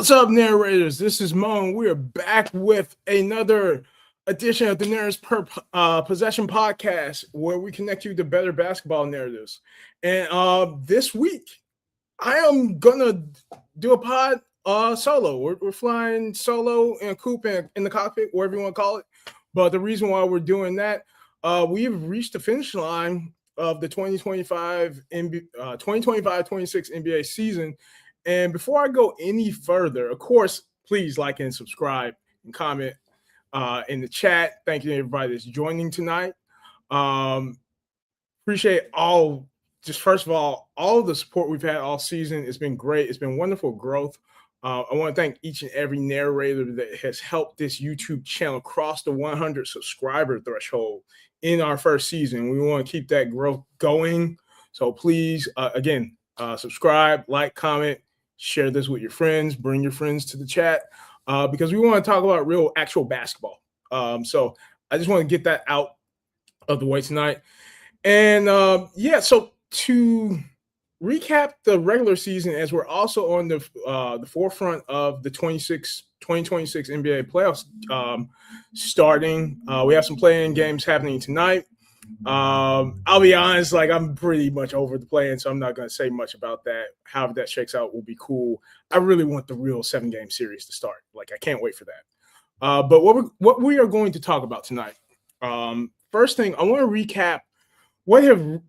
What's up, narrators? This is Moan. We are back with another edition of the Narratives per Possession podcast, where we connect you to better basketball narratives. And this week, I am gonna do a pod solo. We're flying solo in a coupe in the cockpit, whatever you want to call it. But the reason why we're doing that, we've reached the finish line of the 2025-26 NBA season. And before I go any further, of course, please like and subscribe and comment in the chat. Thank you to everybody that's joining tonight. Appreciate just first of all the support we've had all season. It's been great. It's been wonderful growth. I want to thank each and every narrator that has helped this YouTube channel cross the 100 subscriber threshold in our first season. We want to keep that growth going. So please, again, subscribe, like, comment, share this with your friends, bring your friends to the chat because we want to talk about real, actual basketball. So I just want to get that out of the way tonight. And so to recap the regular season, as we're also on the forefront of the 2026 NBA playoffs starting, we have some play-in games happening tonight. I'll be honest, I'm pretty much over the play-in, so I'm not going to say much about that. However that shakes out will be cool. I really want the real 7-game series to start. I can't wait for that. But what we are going to talk about tonight, first thing, I want to recap what have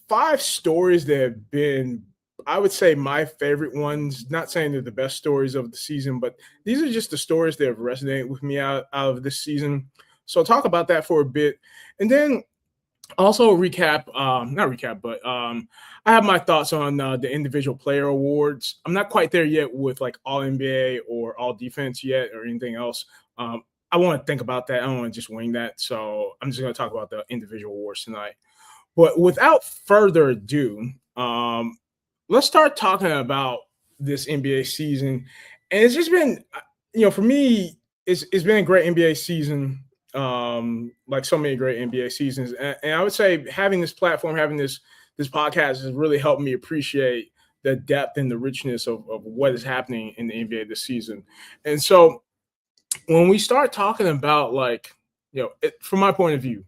5 stories that have been, I would say, my favorite ones. Not saying they're the best stories of the season, but these are just the stories that have resonated with me out of this season. So I'll talk about that for a bit, and then also recap, not recap, but I have my thoughts on the individual player awards. I'm not quite there yet with all NBA or all defense yet or anything else. I want to think about that. I don't want to just wing that. So I'm just going to talk about the individual awards tonight. But without further ado, let's start talking about this NBA season. And it's just been, for me, it's been a great NBA season. Like so many great NBA seasons. And I would say having this platform, having this podcast has really helped me appreciate the depth and the richness of what is happening in the NBA this season. And so when we start talking about from my point of view,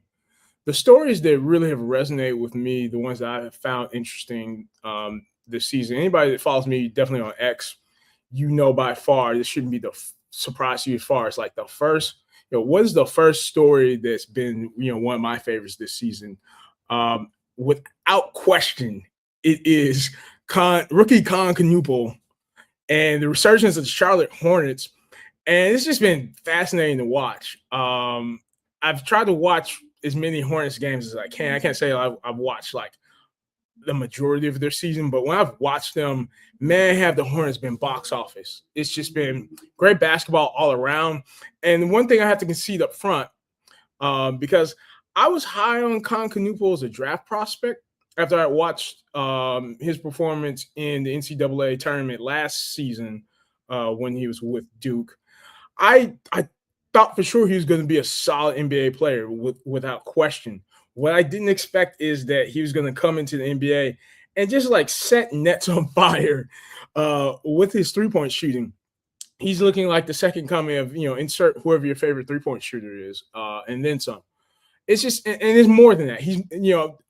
the stories that really have resonated with me, the ones that I have found interesting this season, anybody that follows me definitely on X, by far, this shouldn't be the surprise to you as far as the first, what is the first story that's been, one of my favorites this season? Without question, it is rookie Con Canupul and the resurgence of the Charlotte Hornets. And it's just been fascinating to watch. I've tried to watch as many Hornets games as I can. I can't say I've watched the majority of their season, but when I've watched them, man, have the Hornets been box office. It's just been great basketball all around. And one thing I have to concede up front, because I was high on Con Canupul as a draft prospect after I watched his performance in the NCAA tournament last season when he was with Duke. I thought for sure he was going to be a solid NBA player without question. What I didn't expect is that he was going to come into the NBA and just set nets on fire with his 3-point shooting. He's looking like the second coming of, insert whoever your favorite 3-point shooter is, and then some. It's just, and it's more than that. He's,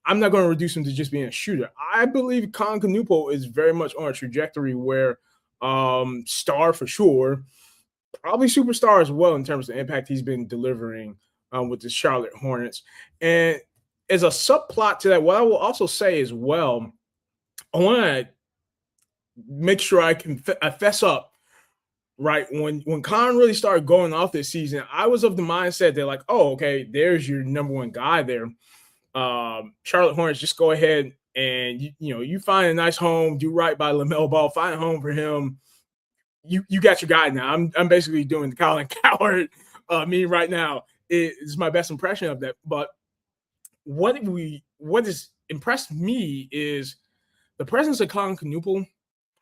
I'm not going to reduce him to just being a shooter. I believe Con Canupul is very much on a trajectory where star for sure, probably superstar as well in terms of the impact he's been delivering with the Charlotte Hornets. And as a subplot to that, what I will also say as well, I want to make sure I can fess up, right? When Con really started going off this season, I was of the mindset that oh, okay, there's your number one guy there. Charlotte Hornets, just go ahead and you find a nice home, do right by LaMelo Ball, find a home for him. You got your guy now. I'm basically doing the Colin Cowherd me right now. It's my best impression of that. But what has impressed me is the presence of Colin Canupul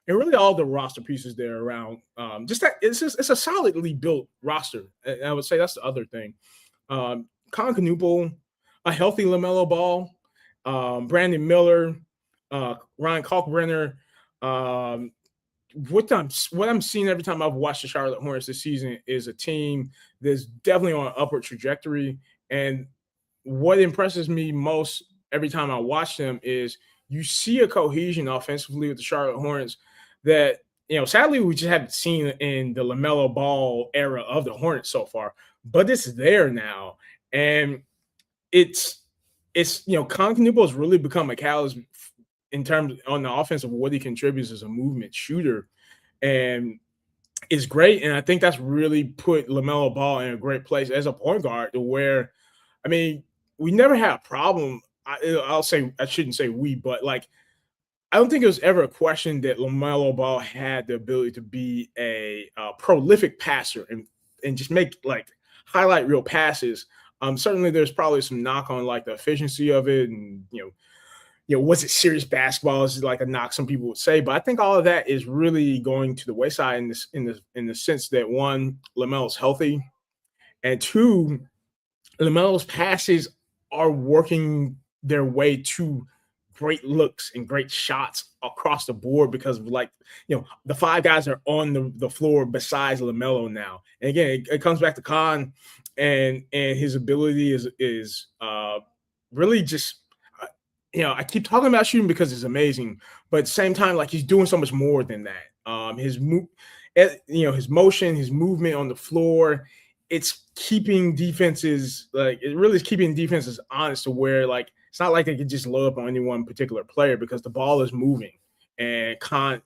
and really all the roster pieces there around. Just that it's a solidly built roster. And I would say that's the other thing. Colin Canupul, a healthy LaMelo Ball, Brandon Miller, Ryan Kalkbrenner, what I'm seeing every time I've watched the Charlotte Hornets this season is a team that's definitely on an upward trajectory. And what impresses me most every time I watch them is you see a cohesion offensively with the Charlotte Hornets that, sadly we just haven't seen in the LaMelo Ball era of the Hornets so far. But it's there now, and it's Concanupal has really become a catalyst in terms on the offense of what he contributes as a movement shooter, and is great. And I think that's really put LaMelo Ball in a great place as a point guard to where, I mean, we never had a problem. I'll say, I shouldn't say we, but like, I don't think it was ever a question that LaMelo Ball had the ability to be a prolific passer and just make like highlight reel passes. Certainly there's probably some knock on like the efficiency of it, and was it serious basketball? Is like a knock some people would say, but I think all of that is really going to the wayside in the sense that one, LaMelo's healthy, and two, LaMelo's passes are working their way to great looks and great shots across the board because of like, the five guys are on the floor besides LaMelo now. And again, it comes back to Khan and his ability is really just I keep talking about shooting because it's amazing, but at the same time, like he's doing so much more than that. His motion, his movement on the floor, it's keeping defenses like it really is keeping defenses honest to where like it's not like they can just load up on any one particular player because the ball is moving and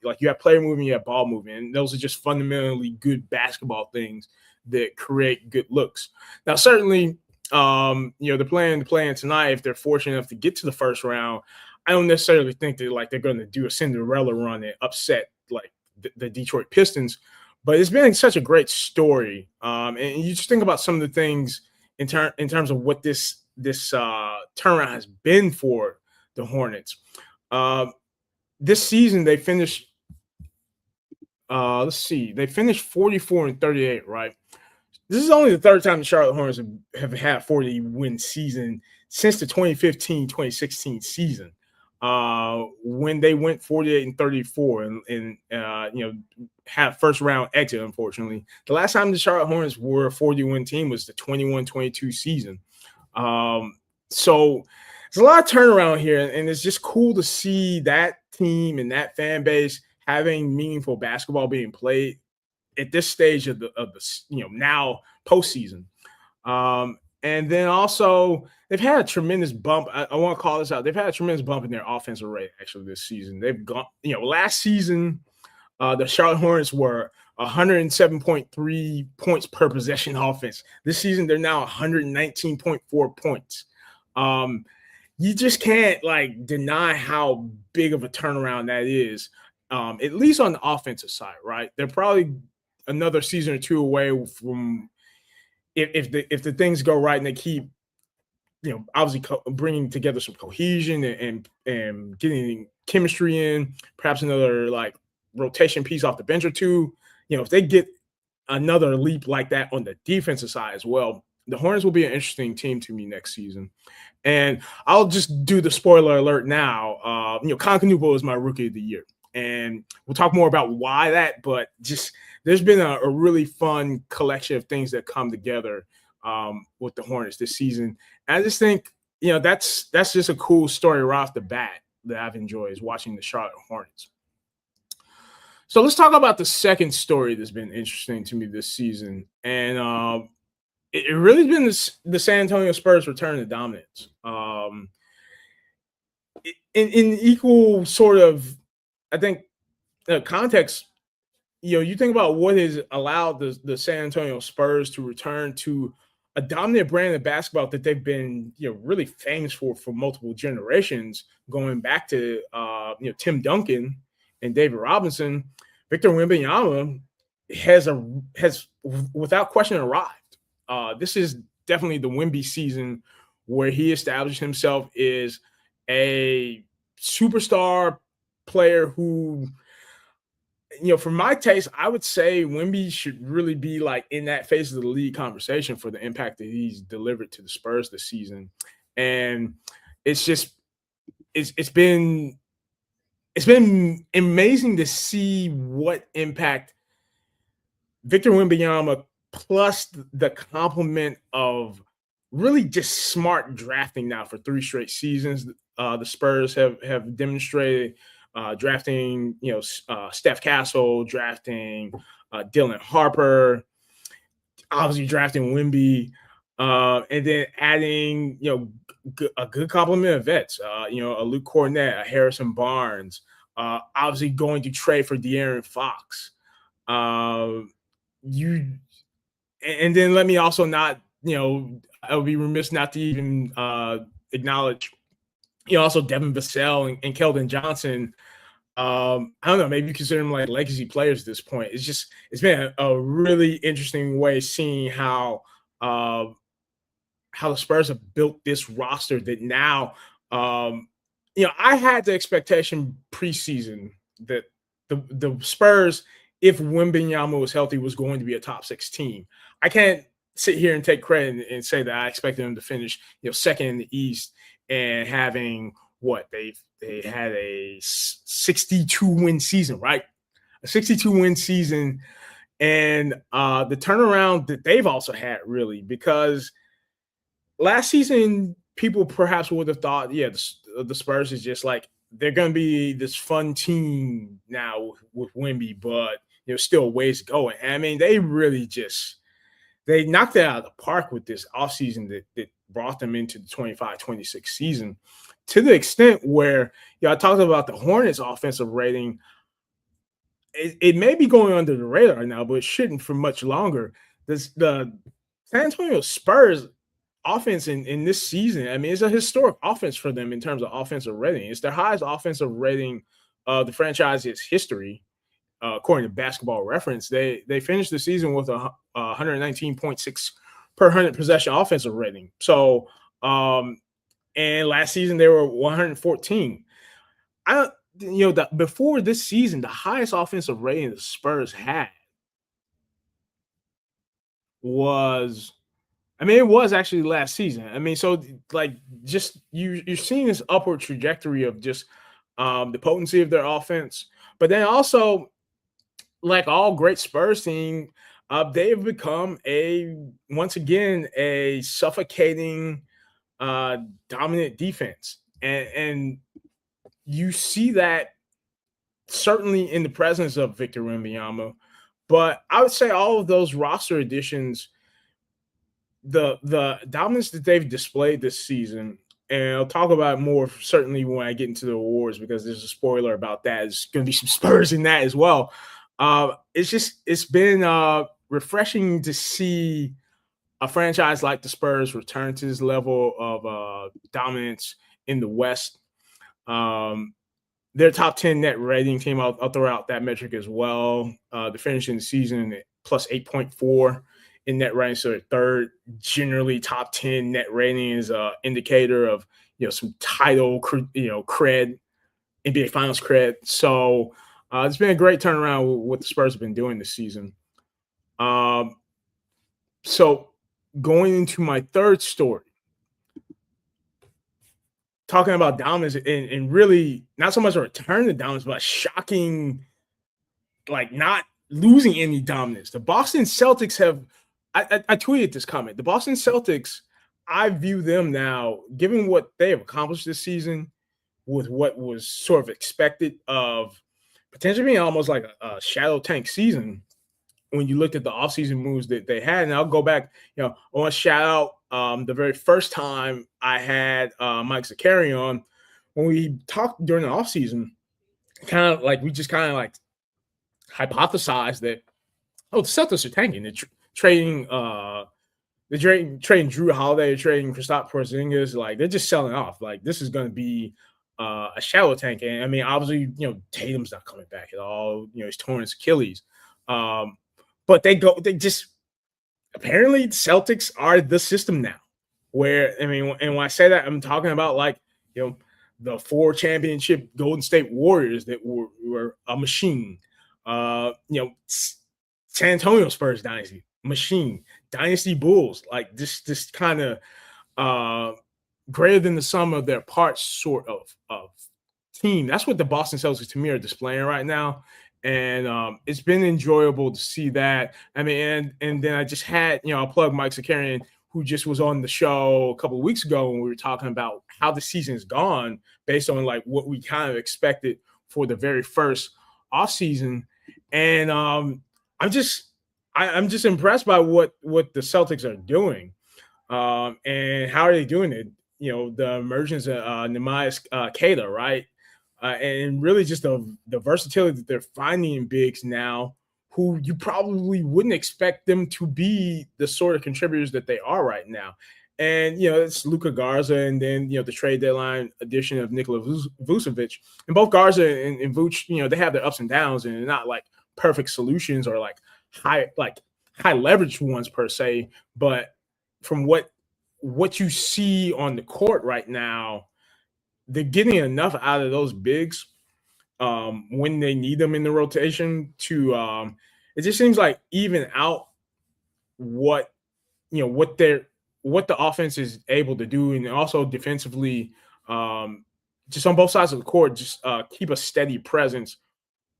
like you have player moving, you have ball moving, and those are just fundamentally good basketball things that create good looks. Now, certainly, they're playing tonight. If they're fortunate enough to get to the first round, I don't necessarily think they're going to do a Cinderella run and upset like the Detroit Pistons. But it's been such a great story, and you just think about some of the things in terms of what this turnaround has been for the Hornets. This season they finished. They finished 44-38, right? This is only the third time the Charlotte Hornets have had 40-win season since the 2015-2016 season, when they went 48-34 and had first round exit. Unfortunately, the last time the Charlotte Hornets were a 40-win team was the 21-22 season. So there's a lot of turnaround here, and it's just cool to see that team and that fan base having meaningful basketball being played at this stage of the now postseason. And then also they've had a tremendous bump. I want to call this out. They've had a tremendous bump in their offensive rate actually this season. They've gone, last season, the Charlotte Hornets were 107.3 points per possession offense. This season, they're now 119.4 points. You just can't like deny how big of a turnaround that is, at least on the offensive side, right? They're probably another season or two away from if the things go right and they keep obviously bringing together some cohesion and getting chemistry in, perhaps another like rotation piece off the bench or two. If they get another leap like that on the defensive side as well, the Hornets will be an interesting team to me next season. And I'll just do the spoiler alert now. Concanupal is my rookie of the year, and we'll talk more about why that. But just there's been a really fun collection of things that come together with the Hornets this season. And I just think that's just a cool story right off the bat that I've enjoyed is watching the Charlotte Hornets. So let's talk about the second story that's been interesting to me this season, and it really has been the San Antonio Spurs return to dominance. In equal sort of, I think, context, you think about what has allowed the San Antonio Spurs to return to a dominant brand of basketball that they've been, really famous for multiple generations, going back to, Tim Duncan and David Robinson. Victor Wembanyama has without question arrived. This is definitely the Wemby season where he established himself as a superstar player who, for my taste, I would say Wemby should really be like in that phase of the league conversation for the impact that he's delivered to the Spurs this season. And it's it's been amazing to see what impact Victor Wembanyama plus the complement of really just smart drafting now for 3 straight seasons. The Spurs have demonstrated drafting, Steph Castle, drafting Dylan Harper, obviously drafting Wimby, and then adding, a good complement of vets, a Luke Cornett, a Harrison Barnes, obviously going to trade for De'Aaron Fox. Uh, you and then let me also not, I would be remiss not to even acknowledge, also Devin Vassell and Keldon Johnson. I don't know, maybe you consider them like legacy players at this point. It's been a really interesting way seeing uh, how the Spurs have built this roster that now, I had the expectation preseason that the Spurs, if Wembanyama was healthy, was going to be a top 6 team. I can't sit here and take credit and say that I expected them to finish, second in the East and having what they had a 62 win season, right? A 62 win season, and the turnaround that they've also had, really, because last season, people perhaps would have thought, yeah, the Spurs is just like they're going to be this fun team now with Wemby, but still ways to go. And I mean, they knocked it out of the park with this offseason that brought them into the 25-26 season, to the extent where, I talked about the Hornets offensive rating. It may be going under the radar now, but it shouldn't for much longer. The San Antonio Spurs offense in this season, I mean, it's a historic offense for them in terms of offensive rating. It's their highest offensive rating of the franchise's history, according to Basketball Reference. They finished the season with a 119.6 per 100 possession offensive rating. So, and last season they were 114. Before this season, the highest offensive rating the Spurs had was, I mean, it was actually last season. I mean, so like just you're seeing this upward trajectory of just the potency of their offense, but then also, like all great Spurs team, they've become once again a suffocating, dominant defense, and you see that certainly in the presence of Victor Wembanyama. But I would say all of those roster additions, the dominance that they've displayed this season, and I'll talk about it more certainly when I get into the awards, because there's a spoiler about that. There's going to be some Spurs in that as well. It's been refreshing to see a franchise like the Spurs return to this level of dominance in the West. Their top 10 net rating team, I'll throw out that metric as well. They're finishing the season at plus 8.4 in net rating, so third generally top 10 net rating is an indicator of some title cred, NBA Finals cred. So it's been a great turnaround with what the Spurs have been doing this season. So going into my third story, talking about dominance and really not so much a return to dominance, but shocking, like not losing any dominance. The Boston Celtics have, I tweeted this comment. The Boston Celtics, I view them now, given what they have accomplished this season, with what was sort of expected of potentially being almost like a shadow tank season when you looked at the offseason moves that they had. And I'll go back, I want to shout out the very first time I had Mike Zakarian on, when we talked during the offseason, kind of like we just kind of like hypothesized that, the Celtics are tanking. They're trading Drew Holiday, trading Kristaps Porzingis. Like, they're just selling off. Like, this is going to be a shallow tank. And I mean, obviously, Tatum's not coming back at all. He's torn his Achilles. But they just apparently the Celtics are the system now. Where, I mean, and when I say that, I'm talking about like, the 4 championship Golden State Warriors that were a machine. San Antonio Spurs dynasty, machine. Dynasty Bulls, like this kind of greater than the sum of their parts sort of team. That's what the Boston Celtics to me are displaying right now. And it's been enjoyable to see that. I mean, and then I just had, I'll plug Mike Zakarian, who just was on the show a couple of weeks ago when we were talking about how the season's gone based on like what we kind of expected for the very first off season. And I'm just impressed by what the Celtics are doing. And how are they doing it? The emergence of Nehemiah Queta, right? And really just the versatility that they're finding in bigs now, who you probably wouldn't expect them to be the sort of contributors that they are right now. And, it's Luka Garza and then, the trade deadline addition of Nikola Vucevic. And both Garza and Vuce, they have their ups and downs, and they're not like perfect solutions or like high leverage ones per se. But from what you see on the court right now, they're getting enough out of those bigs when they need them in the rotation to it just seems like even out what the offense is able to do, and also defensively, just on both sides of the court, just keep a steady presence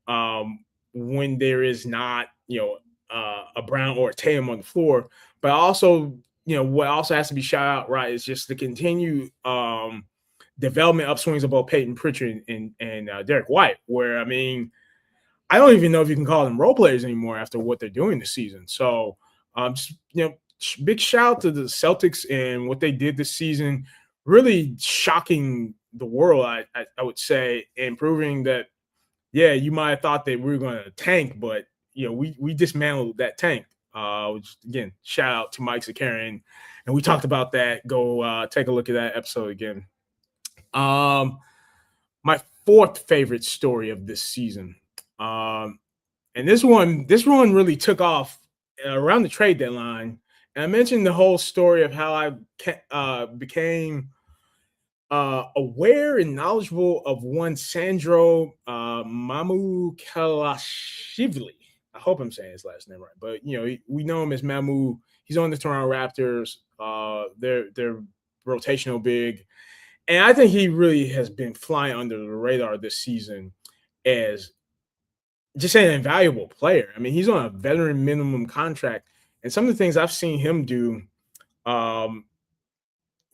when there is not a Brown or a Tatum on the floor. But also, what also has to be shout out, right, is just the continued development upswings of both Peyton Pritchard and Derek White, where, I mean, I don't even know if you can call them role players anymore after what they're doing this season. So, big shout out to the Celtics and what they did this season, really shocking the world, I would say, and proving that, yeah, you might have thought that we were going to tank, but, we dismantled that tank. Which, again, shout out to Mike Zakarian. And we talked about that. Go take a look at that episode again. My fourth favorite story of this season. And this one really took off around the trade deadline. And I mentioned the whole story of how I became aware and knowledgeable of one Sandro Mamukelashvili. I hope I'm saying his last name right, but we know him as Mamu. He's on the Toronto Raptors. They're rotational big, and I think he really has been flying under the radar this season as just an invaluable player. I mean, he's on a veteran minimum contract, and some of the things I've seen him do on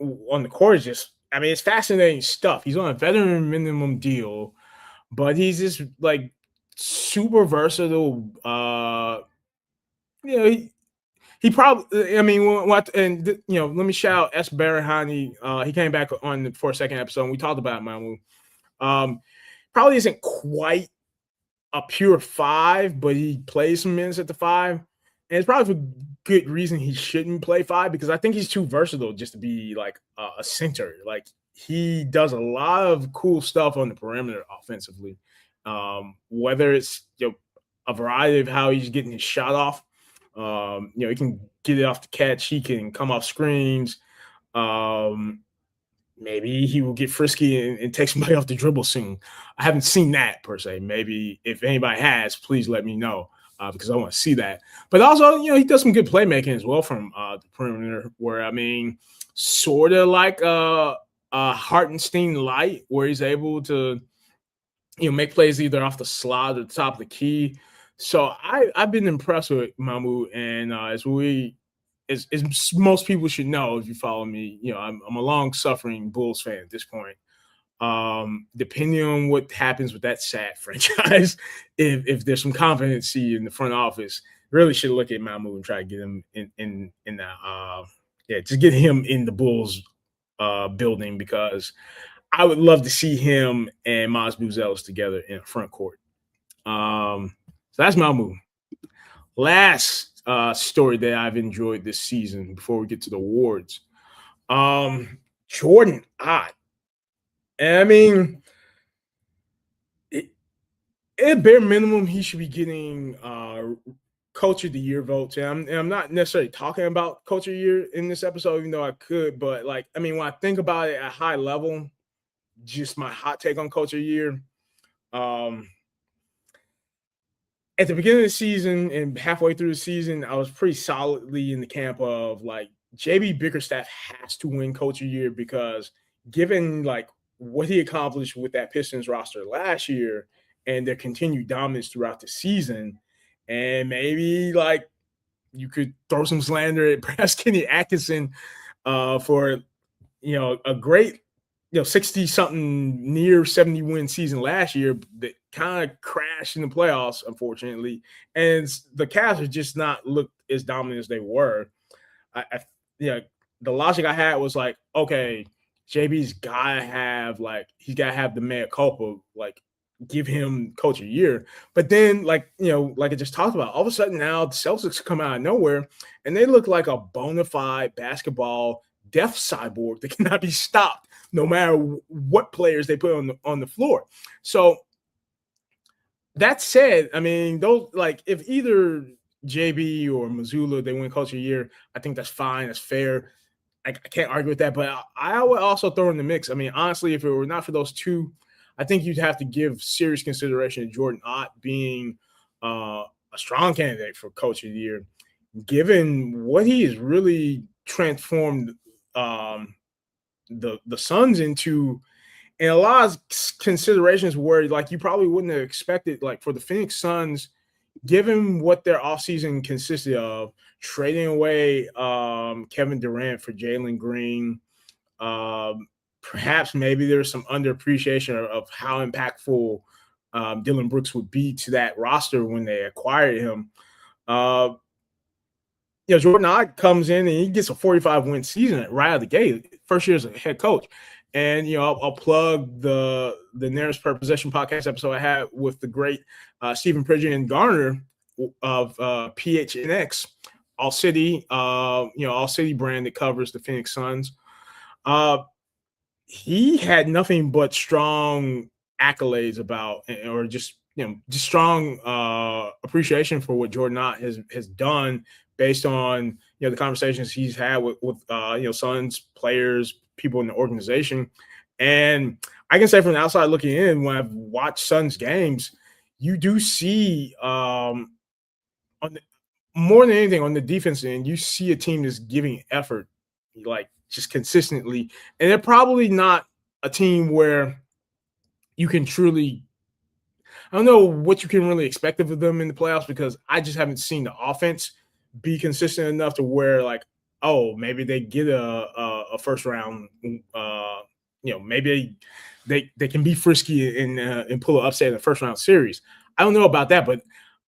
the court is just, I mean, it's fascinating stuff. He's on a veteran minimum deal, but he's just like super versatile. He probably, I mean, let me shout out S. Barahani. He came back on for a second episode, and we talked about Mamu. Probably isn't quite a pure five, but he plays some minutes at the five. And it's probably for good reason he shouldn't play five, because I think he's too versatile just to be like a center. Like, he does a lot of cool stuff on the perimeter offensively. Whether it's a variety of how he's getting his shot off. He can get it off the catch. He can come off screens. Maybe he will get frisky and take somebody off the dribble soon. I haven't seen that per se. Maybe if anybody has, please let me know because I want to see that. But also, he does some good playmaking as well from the perimeter, where, I mean, sort of like Hartenstein light, where he's able to make plays either off the slot or the top of the key. So I've been impressed with Mamu, and as most people should know, if you follow me, I'm a long-suffering Bulls fan at this point. Depending on what happens with that sad franchise, if there's some competency in the front office, really should look at Mamu and try to get him in just get him in the Bulls building, because I would love to see him and Maz Buzelis together in a front court. So that's Mamu. Last story that I've enjoyed this season before we get to the awards. Jordan Ott. And I mean, at bare minimum, he should be getting Coach of the Year votes. And I'm not necessarily talking about Coach of the Year in this episode, even though I could. But, like, I mean, when I think about it at high level, just my hot take on Coach of the Year, at the beginning of the season and halfway through the season, I was pretty solidly in the camp of, like, JB Bickerstaff has to win Coach of the Year, because given, like, what he accomplished with that Pistons roster last year and their continued dominance throughout the season. And maybe like you could throw some slander at perhaps Kenny Atkinson for a great 60 something near 70 win season last year that kind of crashed in the playoffs, unfortunately. And the Cavs have just not looked as dominant as they were. I the logic I had was like, okay, JB's he's gotta have the mea culpa, like give him coach of the year. But then, like like I just talked about, all of a sudden now the Celtics come out of nowhere and they look like a bona fide basketball death cyborg that cannot be stopped no matter what players they put on the floor. So that said, I mean, those like if either JB or Mazzulla they win coach of the year, I think that's fine, that's fair. I can't argue with that, but I would also throw in the mix. I mean, honestly, if it were not for those two, I think you'd have to give serious consideration to Jordan Ott being a strong candidate for Coach of the Year, given what he has really transformed the Suns into, and a lot of considerations where like you probably wouldn't have expected, like for the Phoenix Suns, given what their offseason consisted of, trading away Kevin Durant for Jalen Green, perhaps maybe there's some underappreciation of how impactful Dylan Brooks would be to that roster when they acquired him. Jordan Ott comes in and he gets a 45-win season right out of the gate, first year as a head coach. And I'll plug the Nearest Per Possession podcast episode I had with the great Stephen Pridgeon Garner of PHNX, All City, All City brand that covers the Phoenix Suns. He had nothing but strong accolades about, or just strong appreciation for what Jordan Ott has done, based on the conversations he's had with Suns players, people in the organization. And I can say from the outside looking in, when I've watched Suns games, you do see more than anything on the defense end, you see a team that's giving effort, like just consistently. And they're probably not a team where you can truly, I don't know what you can really expect of them in the playoffs, because I just haven't seen the offense be consistent enough to where like, oh, maybe they get a first round, maybe they can be frisky and pull an upset in the first round series. I don't know about that, but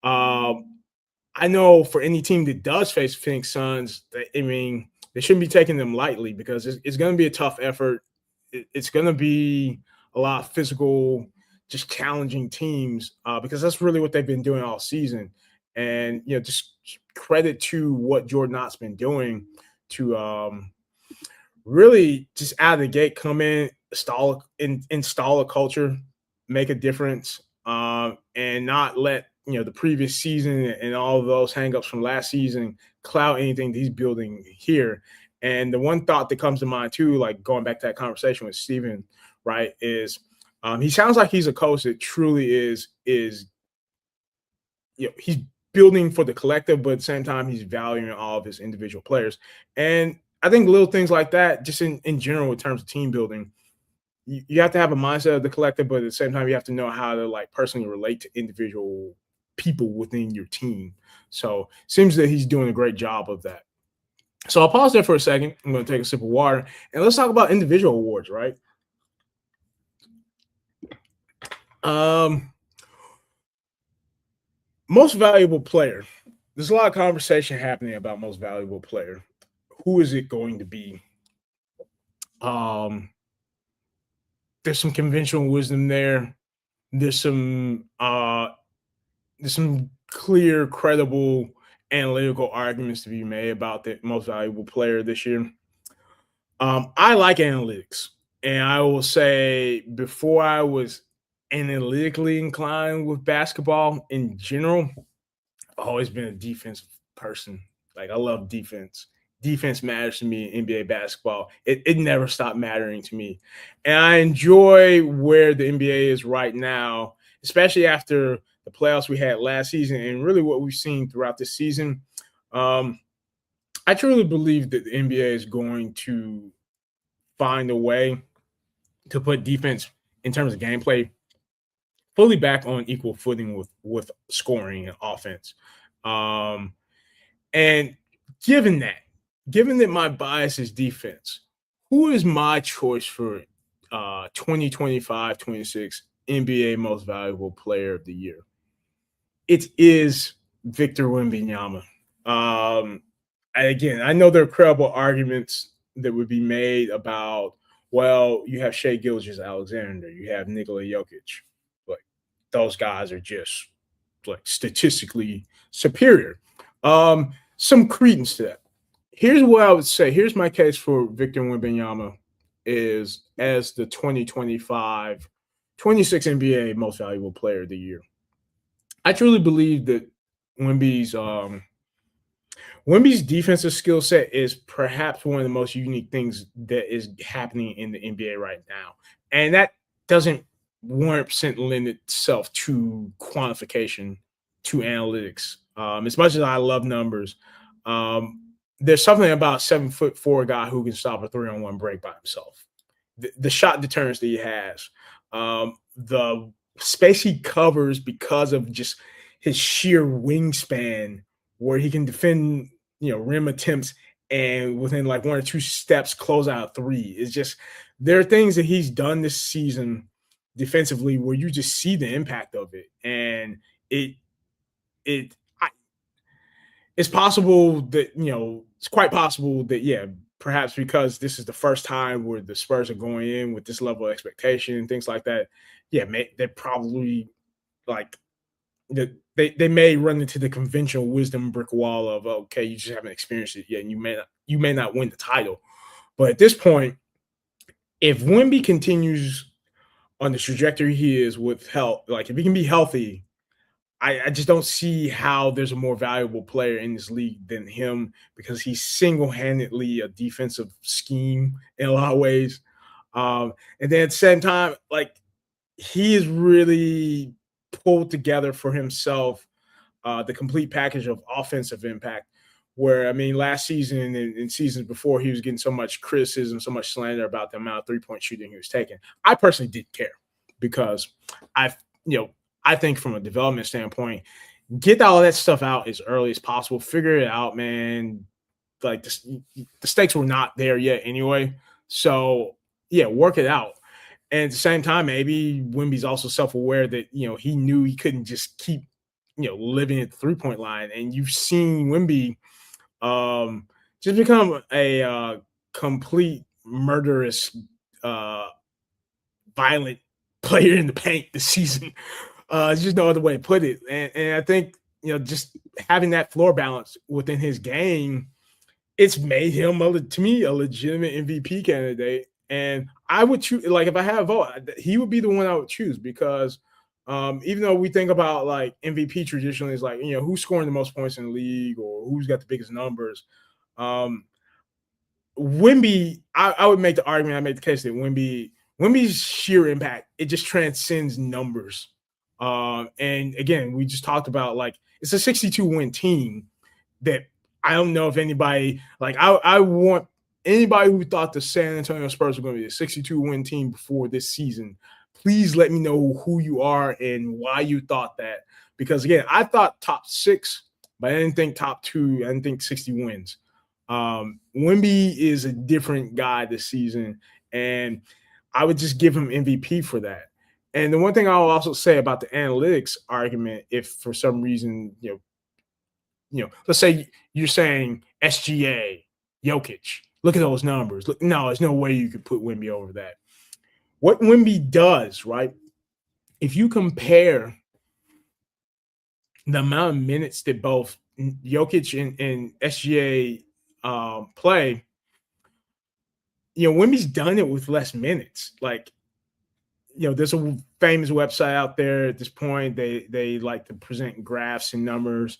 I know for any team that does face Phoenix Suns, I mean, they shouldn't be taking them lightly, because it's going to be a tough effort. It's going to be a lot of physical, just challenging teams, because that's really what they've been doing all season. And just credit to what Jordan Ott's been doing to really just out of the gate come in, install a culture, make a difference, and not let the previous season and all of those hangups from last season cloud anything that he's building here. And the one thought that comes to mind too, like going back to that conversation with Steven, right, is he sounds like he's a coach that truly is he's building for the collective, but at the same time he's valuing all of his individual players. And I think little things like that, just in general, in terms of team building, you have to have a mindset of the collective, but at the same time you have to know how to like personally relate to individual people within your team. So seems that he's doing a great job of that. So I'll pause there for a second. I'm going to take a sip of water, and let's talk about individual awards, right? Most valuable player. There's a lot of conversation happening about most valuable player. Who is it going to be? There's some conventional wisdom there. There's some clear, credible, analytical arguments to be made about the most valuable player this year. I like analytics, and I will say, before I was analytically inclined with basketball in general, I've always been a defensive person. Like, I love defense. Defense matters to me in NBA basketball. It never stopped mattering to me. And I enjoy where the NBA is right now, especially after the playoffs we had last season and really what we've seen throughout this season. I truly believe that the NBA is going to find a way to put defense in terms of gameplay fully back on equal footing with scoring and offense. Um, and given that, given that my bias is defense, who is my choice for 2025-26 NBA Most Valuable Player of the Year? It is Victor Wembanyama. Again, I know there are credible arguments that would be made about, well, you have Shai Gilgeous-Alexander, you have Nikola Jokic. Like, those guys are just like statistically superior. Some credence to that. Here's what I would say. Here's my case for Victor Wembanyama is as the 2025-26 NBA Most Valuable Player of the Year. I truly believe that Wemby's defensive skill set is perhaps one of the most unique things that is happening in the NBA right now. And that doesn't 100% lend itself to quantification, to analytics. As much as I love numbers, there's something about 7'4" guy who can stop a 3-on-1 break by himself. The shot deterrence that he has, the space he covers because of just his sheer wingspan, where he can defend, rim attempts and within like 1 or 2 steps close out a three. It's just, there are things that he's done this season defensively where you just see the impact of it, and it's possible that it's quite possible that perhaps because this is the first time where the Spurs are going in with this level of expectation and things like that, they're probably like they may run into the conventional wisdom brick wall of, okay, you just haven't experienced it yet, and you may not win the title. But at this point, if Wemby continues on the trajectory he is with health, like if he can be healthy, I just don't see how there's a more valuable player in this league than him, because he's single-handedly a defensive scheme in a lot of ways. And then at the same time, like, he is really pulled together for himself the complete package of offensive impact, where, I mean, last season and seasons before, he was getting so much criticism, so much slander about the amount of three-point shooting he was taking. I personally didn't care, because I think from a development standpoint, get all that stuff out as early as possible. Figure it out, man. Like, the stakes were not there yet anyway. So, work it out. And at the same time, maybe Wemby's also self-aware that, he knew he couldn't just keep, living at the three-point line. And you've seen Wemby just become a complete murderous, violent player in the paint this season. There's just no other way to put it. And I think, just having that floor balance within his game, it's made him, to me, a legitimate MVP candidate. And I would choose, like, if I had a vote, he would be the one I would choose, because even though we think about like MVP traditionally is like, who's scoring the most points in the league or who's got the biggest numbers, Wemby, I would make the argument, I made the case that Wemby's sheer impact, it just transcends numbers. And again, we just talked about, like, it's a 62-win team that I don't know if anybody, like, I want anybody who thought the San Antonio Spurs were going to be a 62-win team before this season, please let me know who you are and why you thought that. Because again, I thought top 6, but I didn't think top 2. I didn't think 60 wins. Wemby is a different guy this season, and I would just give him MVP for that. And the one thing I'll also say about the analytics argument, if for some reason, let's say you're saying SGA, Jokic, look at those numbers. Look, no, there's no way you could put Wemby over that. What Wemby does, right? If you compare the amount of minutes that both Jokic and SGA play, Wemby's done it with less minutes. Like, there's a famous website out there at this point. They like to present graphs and numbers.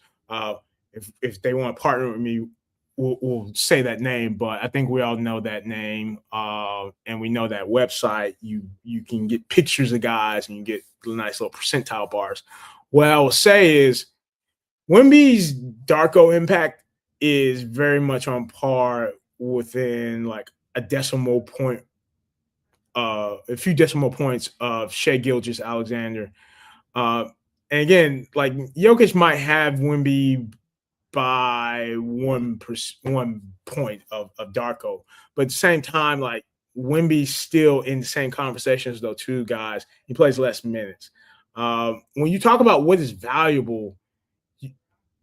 If they want to partner with me, we'll say that name, but I think we all know that name, and we know that website. You can get pictures of guys and you get nice little percentile bars. What I will say is Wemby's Darko impact is very much on par within like a decimal point a few decimal points of Shea Gilgeous-Alexander. And again, like Jokic might have Wemby by 1 point of Darko, but at the same time, like Wemby's still in the same conversation as those two guys. He plays less minutes. When you talk about what is valuable,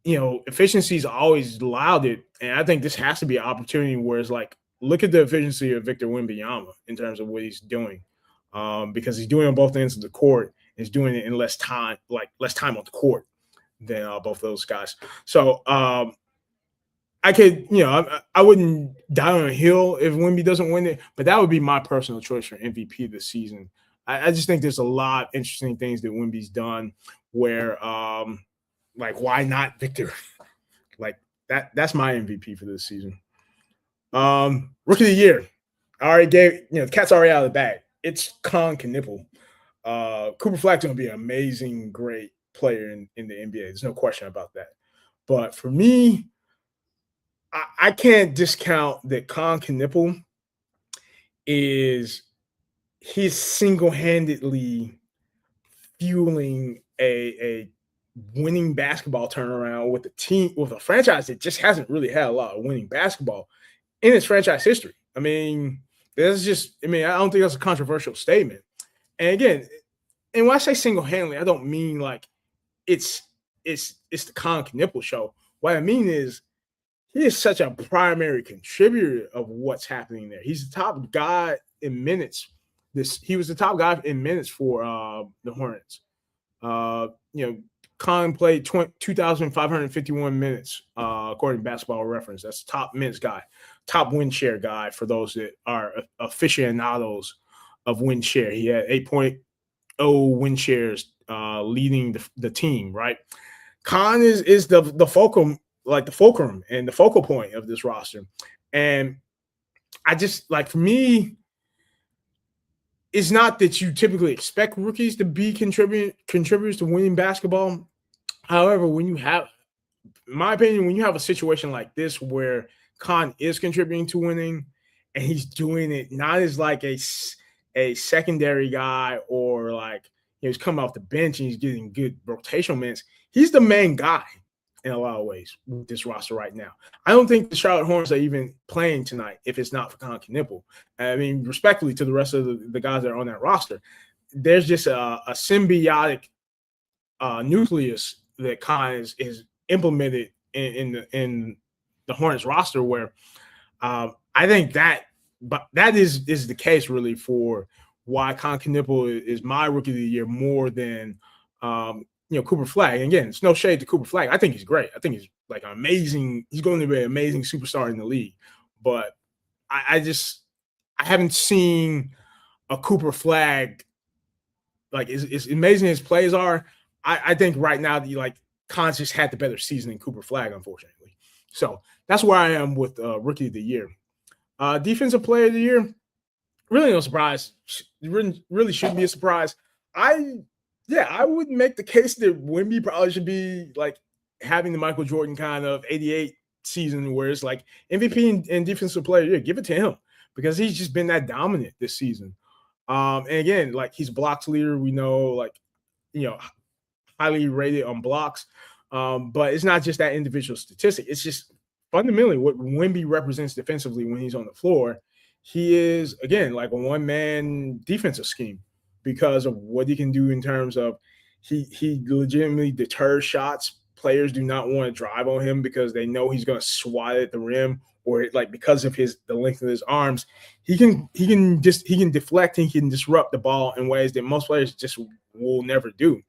efficiency is always lauded, and I think this has to be an opportunity where it's like, look at the efficiency of Victor Wembanyama in terms of what he's doing, because he's doing it on both ends of the court. He's doing it in less time on the court than both of those guys. So I could, I wouldn't die on a hill if Wemby doesn't win it, but that would be my personal choice for MVP this season. I just think there's a lot of interesting things that Wemby's done where, like, why not Victor? Like that's my MVP for this season. Rookie of the year. I already gave, the cat's already out of the bag. It's Kon Knueppel. Cooper Flag's going to be an amazing, great player in the NBA. There's no question about that. But for me, I can't discount that Kon Knueppel he's single-handedly fueling a winning basketball turnaround with a franchise that just hasn't really had a lot of winning basketball in its franchise history. I mean, I don't think that's a controversial statement. And again, and when I say single-handedly, I don't mean like it's the Kon Knueppel show. What I mean is he is such a primary contributor of what's happening there. He's the top guy in minutes. He was the top guy in minutes for the Hornets. Kon played 2,551 minutes, according to Basketball Reference. That's the top minutes guy, top win share guy for those that are aficionados of win share. He had 8.0 win shares, leading the team, right? Kon is the fulcrum and the focal point of this roster. And I just, like, for me, it's not that you typically expect rookies to be contributors to winning basketball. However, in my opinion, when you have a situation like this where Kon is contributing to winning and he's doing it not as like a secondary guy or like he's coming off the bench and he's getting good rotational minutes, he's the main guy in a lot of ways with this roster right now. I don't think the Charlotte Hornets are even playing tonight if it's not for Kon Knueppel. I mean, respectfully to the rest of the guys that are on that roster, there's just a symbiotic nucleus that Kon is implemented in the Hornets roster where I think that is the case really for why Kon Knueppel is my rookie of the year more than Cooper Flag. And again, it's no shade to Cooper Flag. I think he's great. I think he's like he's going to be an amazing superstar in the league. But I haven't seen a Cooper Flag, like, as amazing as plays are. I think right now Kon's just had the better season than Cooper Flag, unfortunately. So that's where I am with rookie of the year. Defensive player of the year, really no surprise. Really shouldn't be a surprise. I would make the case that Wemby probably should be like having the Michael Jordan kind of 88 season where it's like MVP and defensive player of the year. Give it to him because he's just been that dominant this season. And again, like, he's blocks leader. We know, highly rated on blocks. But it's not just that individual statistic. It's just fundamentally what Wemby represents defensively when he's on the floor. He is, again, like a one-man defensive scheme because of what he can do in terms of he legitimately deters shots. Players do not want to drive on him because they know he's going to swat at the rim, or like because of the length of his arms, he can deflect and he can disrupt the ball in ways that most players just will never do.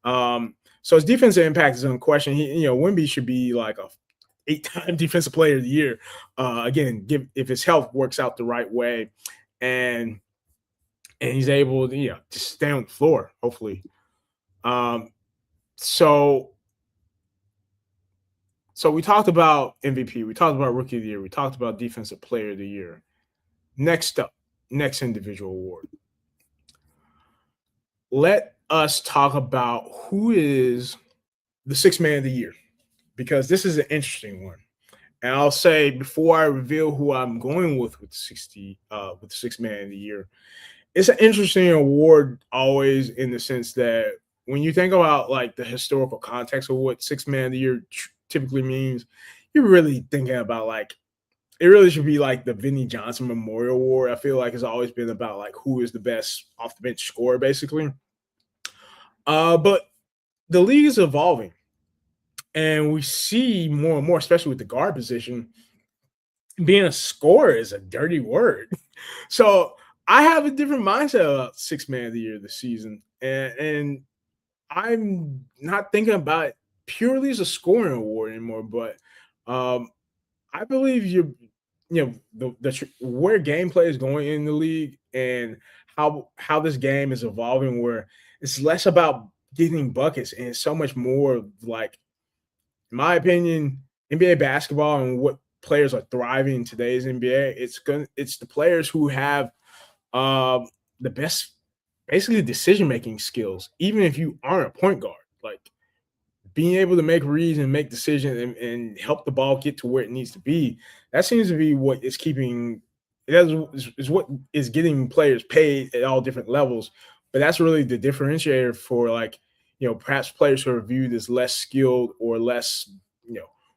So his defensive impact is unquestioned. Wemby should be like a 8-time defensive player of the year. Again, if his health works out the right way, and he's able to just stay on the floor, hopefully. So we talked about MVP, we talked about rookie of the year, we talked about defensive player of the year. Next individual award. Let us talk about who is the sixth man of the year, because this is an interesting one. And I'll say before I reveal who I'm going with 60 with the sixth man of the year, it's an interesting award always in the sense that when you think about like the historical context of what sixth man of the year typically means, you're really thinking about like it really should be like the Vinny Johnson Memorial Award. I feel like it's always been about like who is the best off the bench scorer, basically. But the league is evolving, and we see more and more, especially with the guard position, being a scorer is a dirty word. So I have a different mindset about six man of the year this season, and I'm not thinking about it purely as a scoring award anymore. But um, I believe where gameplay is going in the league and how this game is evolving, where it's less about getting buckets and it's so much more of like, in my opinion, NBA basketball and what players are thriving in today's NBA. It's the players who have the best, basically decision making skills, even if you aren't a point guard. Like being able to make reads and make decisions and help the ball get to where it needs to be. That seems to be what is keeping. Is what is getting players paid at all different levels. But that's really the differentiator for like perhaps players who are viewed as less skilled or less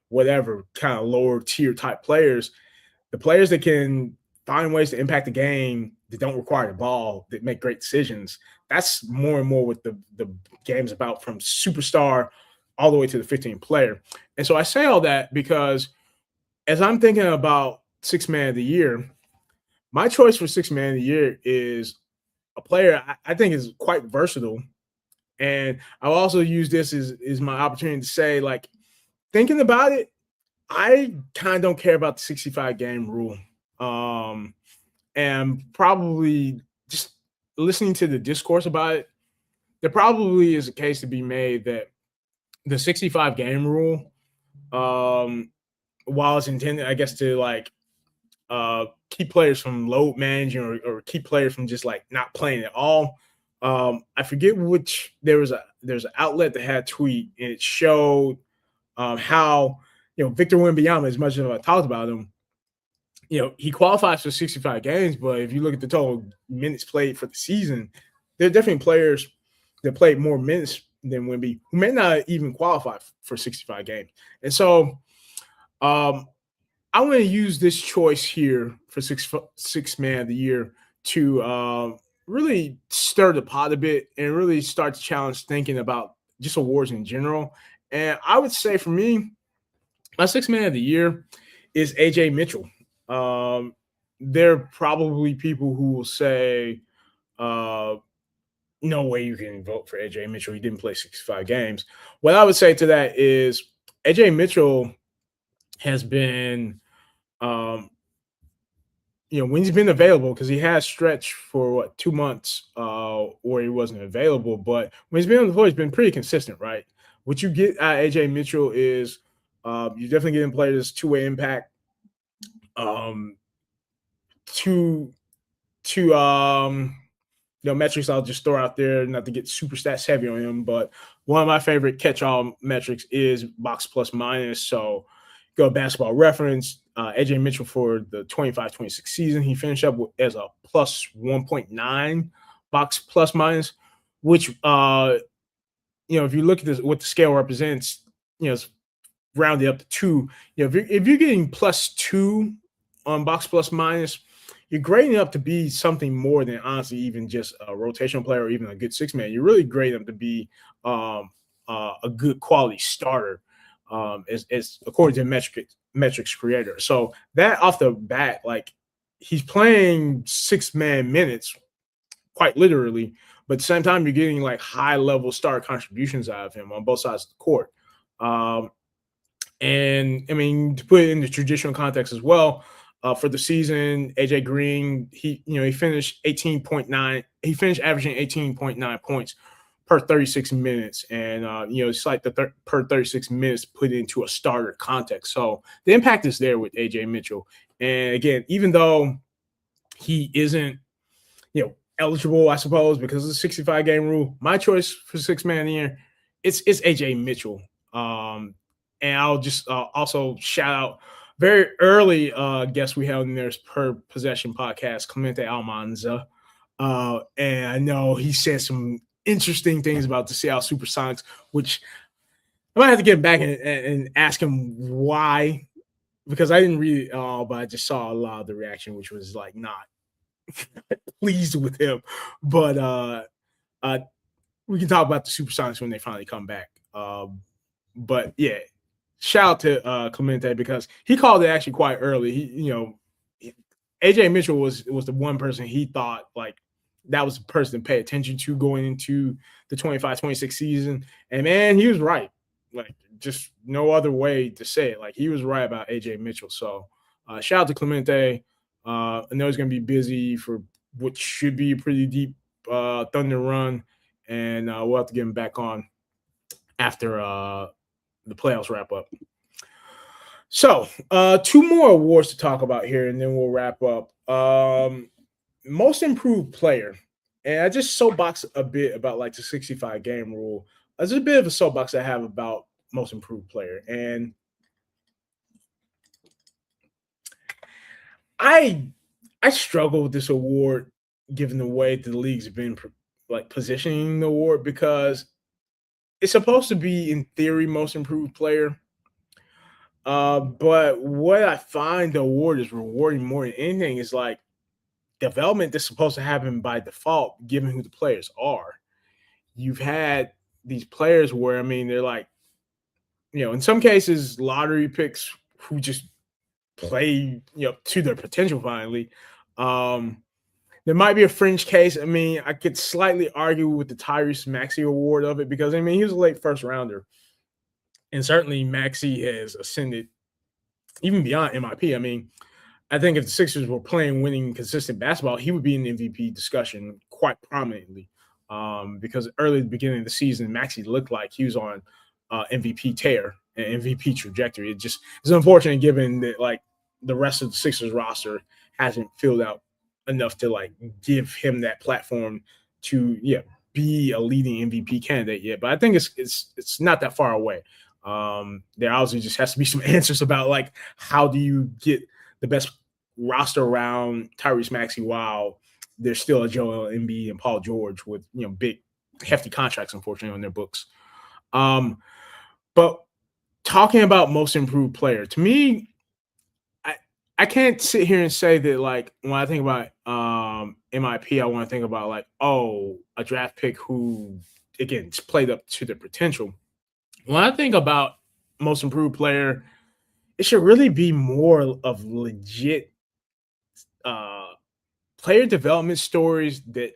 whatever kind of lower tier type players. The players that can find ways to impact the game that don't require the ball, that make great decisions. That's more and more what the game's about, from superstar all the way to the 15 player. And so I say all that because as I'm thinking about six man of the year, my choice for six man of the year is a player I think is quite versatile. And I'll also use this as my opportunity to say, like, thinking about it, I kind of don't care about the 65 game rule. And probably just listening to the discourse about it, there probably is a case to be made that the 65 game rule, while it's intended, I guess, to like keep players from load managing or keep players from just like not playing at all. I forget which there's an outlet that had a tweet and it showed how Victor Wembanyama, as much as I talked about him, he qualifies for 65 games, but if you look at the total minutes played for the season, there are definitely players that played more minutes than Wemby who may not even qualify for 65 games. And so I want to use this choice here for six man of the year to really stir the pot a bit and really start to challenge thinking about just awards in general. And I would say for me, my six man of the year is AJ Mitchell. There are probably people who will say, no way you can vote for AJ Mitchell. He didn't play 65 games. What I would say to that is AJ Mitchell has been, when he's been available, because he has stretched for 2 months where he wasn't available, but when he's been on the floor, he's been pretty consistent, right? What you get out of AJ Mitchell is you're definitely getting players two-way impact, to metrics I'll just throw out there, not to get super stats heavy on him, but one of my favorite catch-all metrics is box plus minus. So go basketball reference. AJ Mitchell for the 25-26 season, he finished up as a plus 1.9 box plus minus, which if you look at this, what the scale represents, it's rounded up to 2. If you're getting plus 2 on box plus minus, you're grading up to be something more than honestly even just a rotational player or even a good six man. You're really grading up to be a good quality starter, as according to metrics creator. So that off the bat, like, he's playing 6-man minutes quite literally, but at the same time you're getting like high level star contributions out of him on both sides of the court. And I mean, to put it in the traditional context as well, for the season, AJ Green, he finished 18.9. He finished averaging 18.9 points per 36 minutes, and it's like the per 36 minutes put into a starter context. So the impact is there with AJ Mitchell. And again, even though he isn't eligible, I suppose, because of the 65 game rule, my choice for six man of the year, it's AJ Mitchell. And I'll just also shout out very early guest we had in there's Per Possession podcast, Clemente Almanza. And I know he said some interesting things about the Seattle Supersonics, which I might have to get back and ask him why, because I didn't read it all, but I just saw a lot of the reaction, which was like not pleased with him. But uh, we can talk about the Supersonics when they finally come back. But yeah, shout out to Clemente because he called it actually quite early. AJ Mitchell was the one person he thought like that was the person to pay attention to going into the 25-26 season. And man, he was right. Like just no other way to say it. Like he was right about AJ Mitchell. So shout out to Clemente. I know he's gonna be busy for what should be a pretty deep Thunder run, and we'll have to get him back on after the playoffs wrap up. So, two more awards to talk about here, and then we'll wrap up. Most improved player, and I just soapbox a bit about like the 65 game rule. There's a bit of a soapbox I have about most improved player, and I struggle with this award given the way the league's been like positioning the award because it's supposed to be in theory most improved player. But what I find the award is rewarding more than anything is like development that's supposed to happen by default, given who the players are. You've had these players where I mean they're like, in some cases, lottery picks who just play, to their potential finally. Um, there might be a fringe case. I mean, I could slightly argue with the Tyrese Maxey award of it because I mean he was a late first rounder. And certainly Maxey has ascended even beyond MIP. I mean, I think if the Sixers were playing winning consistent basketball, he would be in the MVP discussion quite prominently. Because early at the beginning of the season, Maxey looked like he was on MVP tear and MVP trajectory. It's unfortunate given that like the rest of the Sixers roster hasn't filled out enough to like give him that platform to be a leading MVP candidate yet. But I think it's not that far away. There obviously just has to be some answers about like how do you get the best roster around Tyrese Maxey while there's still a Joel Embiid and Paul George with big hefty contracts unfortunately on their books. But talking about most improved player, to me, I can't sit here and say that like when I think about MIP, I want to think about like, oh, a draft pick who again played up to their potential. When I think about most improved player, it should really be more of legit player development stories that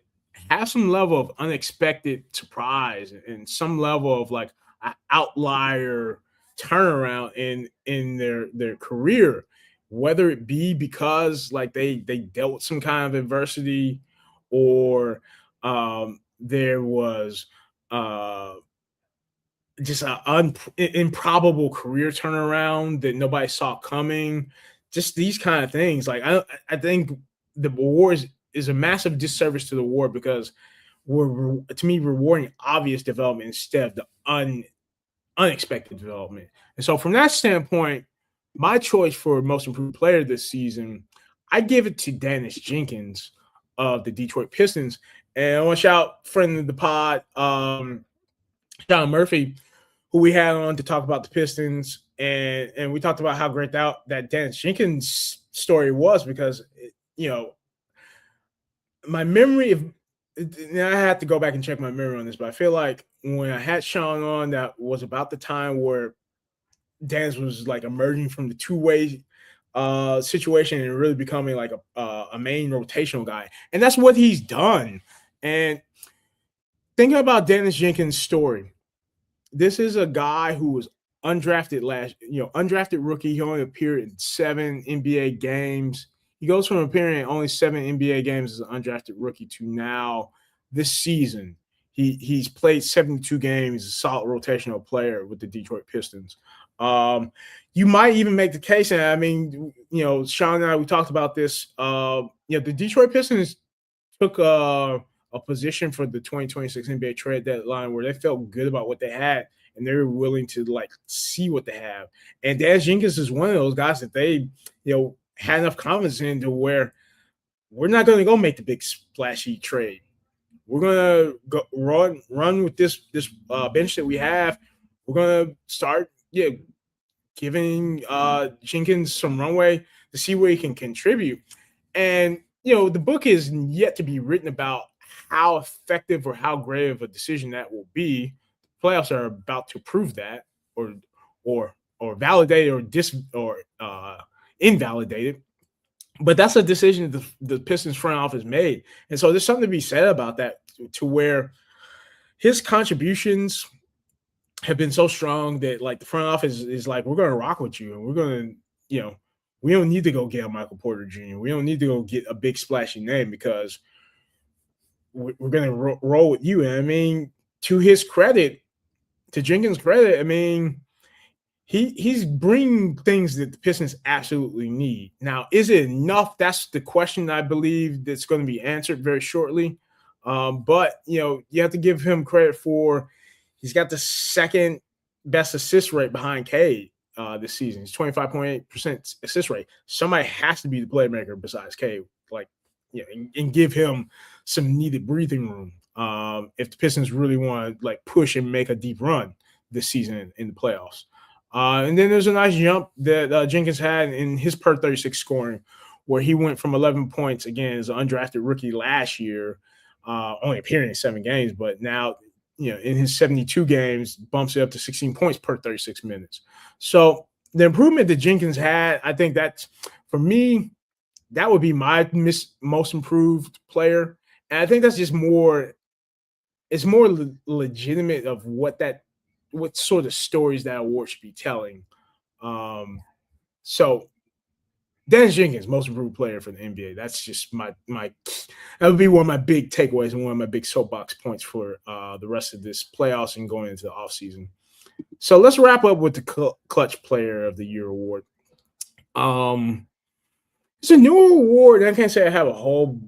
have some level of unexpected surprise and some level of like an outlier turnaround in their career, whether it be because like they dealt with some kind of adversity or there was just an improbable career turnaround that nobody saw coming. Just these kind of things. Like I think the award is a massive disservice to the award because we're to me rewarding obvious development instead of the unexpected development. And so from that standpoint, my choice for most improved player this season, I give it to Dennis Jenkins of the Detroit Pistons. And I want to shout friend of the pod, Sean Murphy, who we had on to talk about the Pistons, and we talked about how great that Dennis Jenkins story was because my memory of now I have to go back and check my memory on this, but I feel like when I had Sean on, that was about the time where Dennis was like emerging from the two-way situation and really becoming like a main rotational guy, and that's what he's done. And thinking about Dennis Jenkins' story. This is a guy who was undrafted undrafted rookie. He only appeared in 7 NBA games. He goes from appearing in only 7 NBA games as an undrafted rookie to now this season. He's played 72 games, he's a solid rotational player with the Detroit Pistons. You might even make the case, and I mean, Sean and I, we talked about this. The Detroit Pistons took a position for the 2026 NBA trade deadline where they felt good about what they had and they're willing to like see what they have. And Dan Jenkins is one of those guys that they, had enough confidence in to where we're not going to go make the big splashy trade. We're gonna go run with this bench that we have. We're gonna start, giving Jenkins some runway to see where he can contribute. And the book is yet to be written about how effective or how great of a decision that will be. Playoffs are about to prove that, or validate or invalidate it. But that's a decision the Pistons front office made. And so there's something to be said about that, to where his contributions have been so strong that like the front office is like, we're going to rock with you, and we're going to, we don't need to go get a Michael Porter Jr. We don't need to go get a big splashy name, because we're going to roll with you. And I mean, to his credit, to Jenkins' credit, I mean, he's bringing things that the Pistons absolutely need. Now, is it enough? That's the question I believe that's going to be answered very shortly. But, you have to give him credit for he's got the second best assist rate behind Cade this season. He's 25.8% assist rate. Somebody has to be the playmaker besides Cade, and give him some needed breathing room if the Pistons really want to like push and make a deep run this season in the playoffs. And then there's a nice jump that Jenkins had in his per 36 scoring, where he went from 11 points, again, as an undrafted rookie last year, only appearing in 7 games, but now, in his 72 games, bumps it up to 16 points per 36 minutes. So the improvement that Jenkins had, I think that's, for me, that would be my most improved player. And I think that's just it's more legitimate of what sort of stories that award should be telling. So Dennis Jenkins, most improved player for the NBA. That's just my that would be one of my big takeaways and one of my big soapbox points for the rest of this playoffs and going into the offseason. So let's wrap up with the Clutch Player of the Year award. It's a new award, and I can't say I have a whole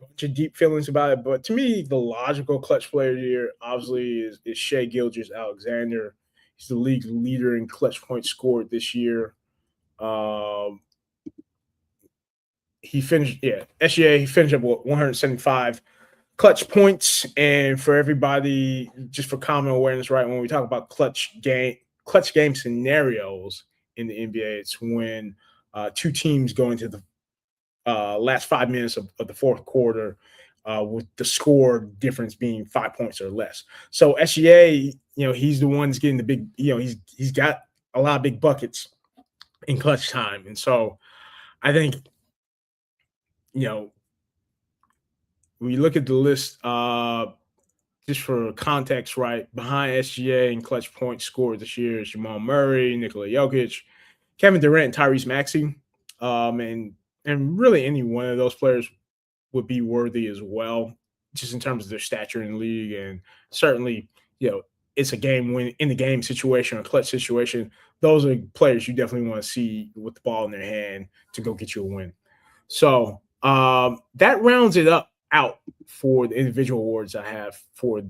bunch of deep feelings about it, but to me, the logical Clutch Player of the Year obviously is Shai Gilgeous-Alexander. He's the league leader in clutch points scored this year. He finished up with 175 clutch points. And for everybody, just for common awareness, right, when we talk about clutch game scenarios in the NBA, it's when two teams go into the last 5 minutes of the fourth quarter with the score difference being 5 points or less. So SGA, he's the one that's getting the big, he's got a lot of big buckets in clutch time. And so I think, when you look at the list, just for context, right, behind SGA and clutch points scored this year is Jamal Murray, Nikola Jokic, Kevin Durant, and Tyrese Maxey. And really any one of those players would be worthy as well, just in terms of their stature in the league. And certainly, it's a game win in the game situation or clutch situation. Those are players you definitely want to see with the ball in their hand to go get you a win. So that rounds it out for the individual awards I have for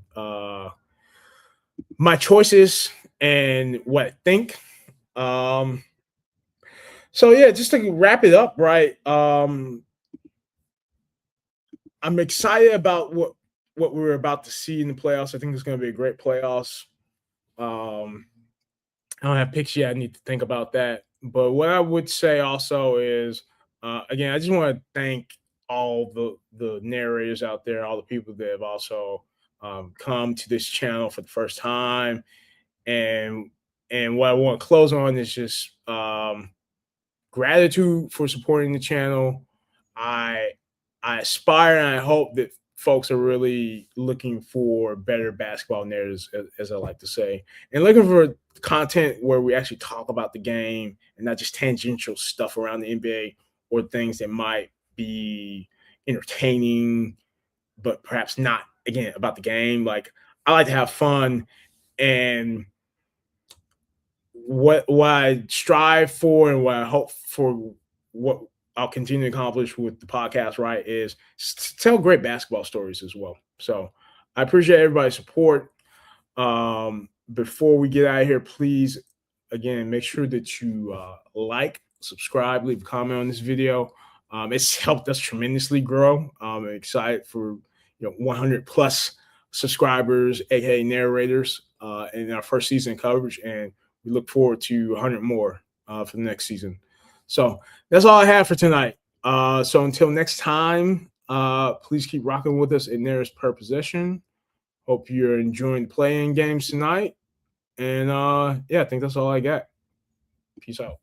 my choices and what I think. So yeah, just to wrap it up, right? I'm excited about what we're about to see in the playoffs. I think it's going to be a great playoffs. I don't have picks yet. I need to think about that. But what I would say also is, again, I just want to thank all the narrators out there, all the people that have also come to this channel for the first time. And what I want to close on is just gratitude for supporting the channel. I aspire and I hope that folks are really looking for better basketball narratives, as I like to say, and looking for content where we actually talk about the game and not just tangential stuff around the NBA or things that might be entertaining, but perhaps not, again, about the game. Like, I like to have fun, and what I strive for and what I hope for, what I'll continue to accomplish with the podcast, right, is to tell great basketball stories as well. So I appreciate everybody's support. before we get out of here, please, again, make sure that you like, subscribe, leave a comment on this video. It's helped us tremendously grow. I'm excited for 100 plus subscribers, aka narrators, in our first season coverage, and we look forward to 100 more for the next season. So that's all I have for tonight. So until next time, please keep rocking with us in Narratives Per Possession. Hope you're enjoying playing games tonight. And yeah, I think that's all I got. Peace out.